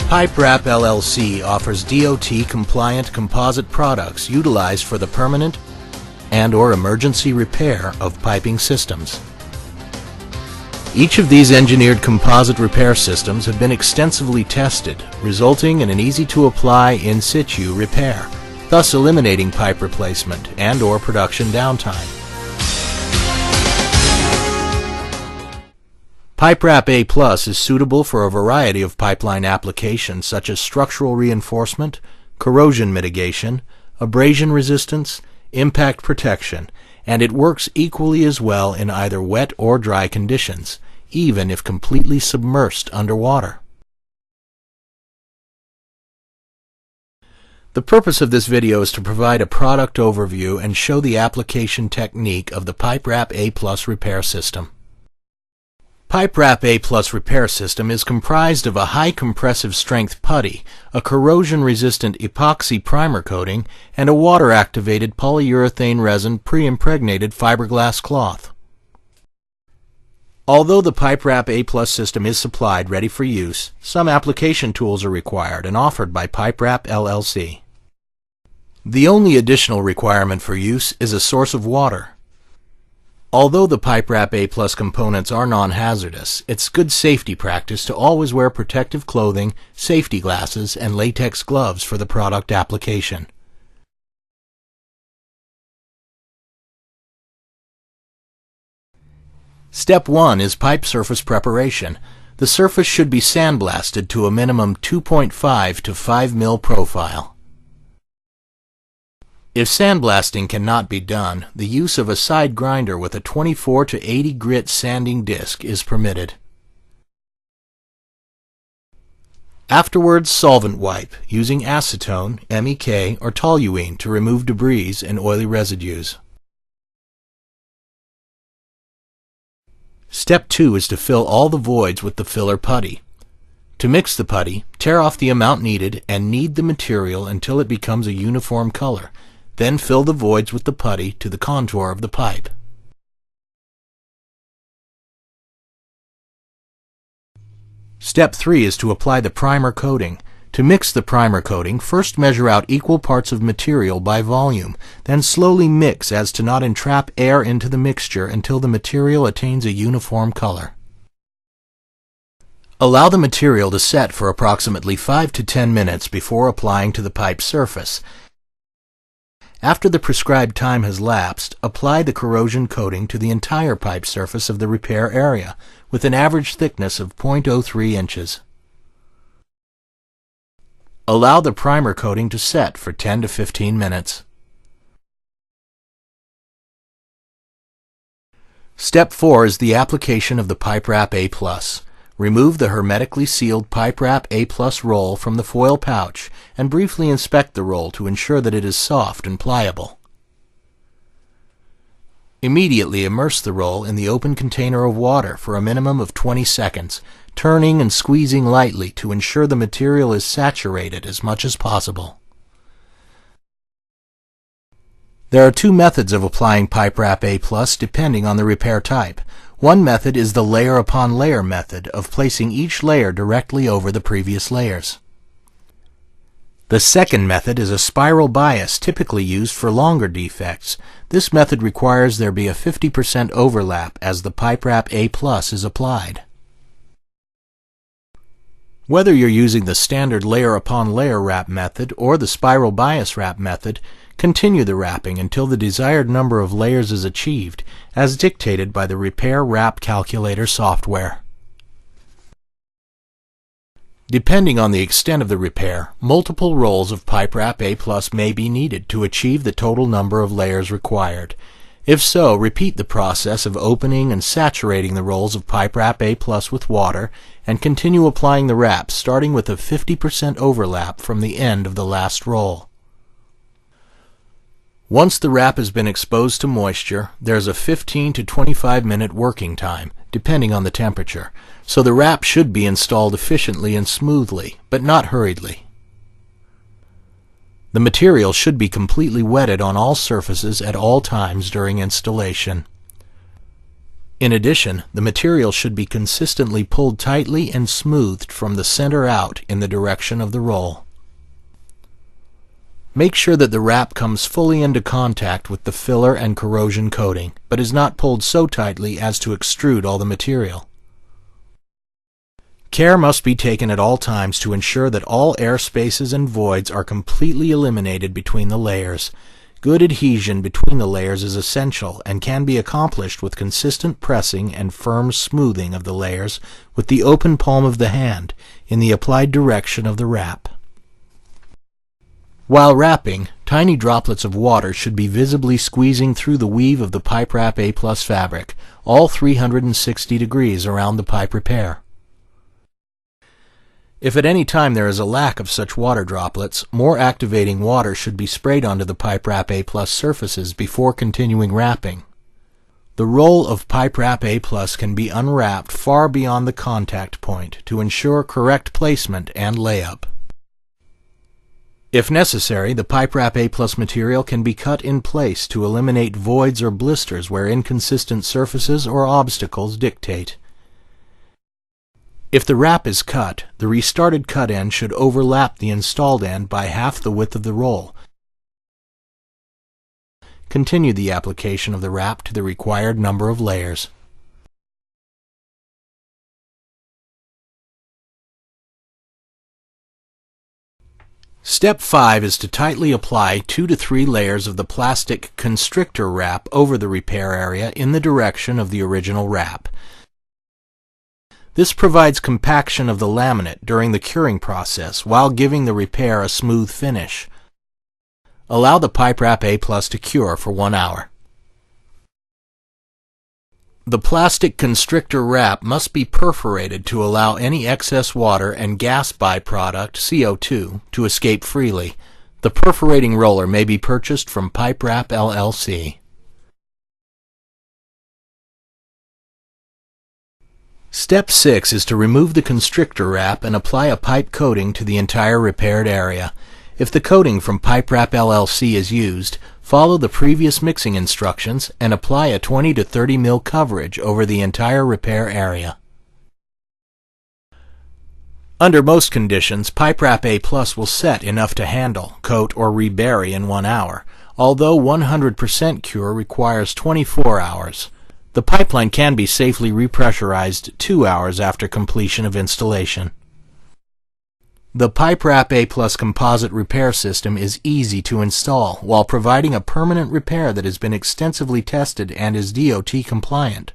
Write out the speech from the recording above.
Pipe Wrap LLC offers DOT-compliant composite products utilized for the permanent and/or emergency repair of piping systems. Each of these engineered composite repair systems have been extensively tested, resulting in an easy-to-apply in-situ repair, thus eliminating pipe replacement and/or production downtime. Pipe Wrap A+ is suitable for a variety of pipeline applications such as structural reinforcement, corrosion mitigation, abrasion resistance, impact protection, and it works equally as well in either wet or dry conditions, even if completely submersed underwater. The purpose of this video is to provide a product overview and show the application technique of the Pipe Wrap A+ repair system. Pipe Wrap A+ repair system is comprised of a high compressive strength putty, a corrosion-resistant epoxy primer coating, and a water-activated polyurethane resin pre-impregnated fiberglass cloth. Although the Pipe Wrap A+ system is supplied ready for use, some application tools are required and offered by Pipe Wrap LLC. The only additional requirement for use is a source of water. Although the Pipe Wrap A+ components are non-hazardous, it's good safety practice to always wear protective clothing, safety glasses, and latex gloves for the product application. Step 1 is pipe surface preparation. The surface should be sandblasted to a minimum 2.5 to 5 mil profile. If sandblasting cannot be done, the use of a side grinder with a 24 to 80 grit sanding disc is permitted. Afterwards, solvent wipe using acetone, MEK, or toluene to remove debris and oily residues. Step 2 is to fill all the voids with the filler putty. To mix the putty, tear off the amount needed and knead the material until it becomes a uniform color. Then fill the voids with the putty to the contour of the pipe. Step 3 is to apply the primer coating. To mix the primer coating, first measure out equal parts of material by volume, then slowly mix as to not entrap air into the mixture until the material attains a uniform color. Allow the material to set for approximately 5 to 10 minutes before applying to the pipe surface. After the prescribed time has lapsed, apply the corrosion coating to the entire pipe surface of the repair area, with an average thickness of 0.03 inches. Allow the primer coating to set for 10 to 15 minutes. Step 4 is the application of the Pipe Wrap A+. Remove the hermetically sealed Pipe Wrap A+ roll from the foil pouch and briefly inspect the roll to ensure that it is soft and pliable. Immediately immerse the roll in the open container of water for a minimum of 20 seconds, turning and squeezing lightly to ensure the material is saturated as much as possible. There are two methods of applying Pipe Wrap A+ depending on the repair type. One method is the layer upon layer method of placing each layer directly over the previous layers. The second method is a spiral bias typically used for longer defects. This method requires there be a 50% overlap as the Pipe Wrap A+ is applied. Whether you're using the standard layer upon layer wrap method or the spiral bias wrap method, continue the wrapping until the desired number of layers is achieved, as dictated by the Repair Wrap Calculator software. Depending on the extent of the repair, multiple rolls of Pipe Wrap A+ may be needed to achieve the total number of layers required. If so, repeat the process of opening and saturating the rolls of Pipe Wrap A+ with water and continue applying the wrap, starting with a 50% overlap from the end of the last roll. Once the wrap has been exposed to moisture, there's a 15 to 25 minute working time, depending on the temperature, so the wrap should be installed efficiently and smoothly, but not hurriedly. The material should be completely wetted on all surfaces at all times during installation. In addition, the material should be consistently pulled tightly and smoothed from the center out in the direction of the roll. Make sure that the wrap comes fully into contact with the filler and corrosion coating, but is not pulled so tightly as to extrude all the material. Care must be taken at all times to ensure that all air spaces and voids are completely eliminated between the layers. Good adhesion between the layers is essential and can be accomplished with consistent pressing and firm smoothing of the layers with the open palm of the hand in the applied direction of the wrap. While wrapping, tiny droplets of water should be visibly squeezing through the weave of the pipe wrap A+ fabric, all 360 degrees around the pipe repair. If at any time there is a lack of such water droplets, more activating water should be sprayed onto the pipe wrap A+ surfaces before continuing wrapping. The roll of pipe wrap A+ can be unwrapped far beyond the contact point to ensure correct placement and layup. If necessary, the pipe wrap A+ material can be cut in place to eliminate voids or blisters where inconsistent surfaces or obstacles dictate. If the wrap is cut, the restarted cut end should overlap the installed end by half the width of the roll. Continue the application of the wrap to the required number of layers. Step 5 is to tightly apply 2 to 3 layers of the plastic constrictor wrap over the repair area in the direction of the original wrap. This provides compaction of the laminate during the curing process while giving the repair a smooth finish. Allow the pipe wrap A+ to cure for 1 hour. The plastic constrictor wrap must be perforated to allow any excess water and gas byproduct, CO2, to escape freely. The perforating roller may be purchased from Pipe Wrap LLC. Step 6 is to remove the constrictor wrap and apply a pipe coating to the entire repaired area. If the coating from Pipe Wrap LLC is used, follow the previous mixing instructions and apply a 20 to 30 ml coverage over the entire repair area. Under most conditions, Pipe Wrap A+ will set enough to handle, coat, or rebury in 1 hour, although 100% cure requires 24 hours. The pipeline can be safely repressurized 2 hours after completion of installation. The Pipe Wrap A+ composite repair system is easy to install while providing a permanent repair that has been extensively tested and is DOT compliant.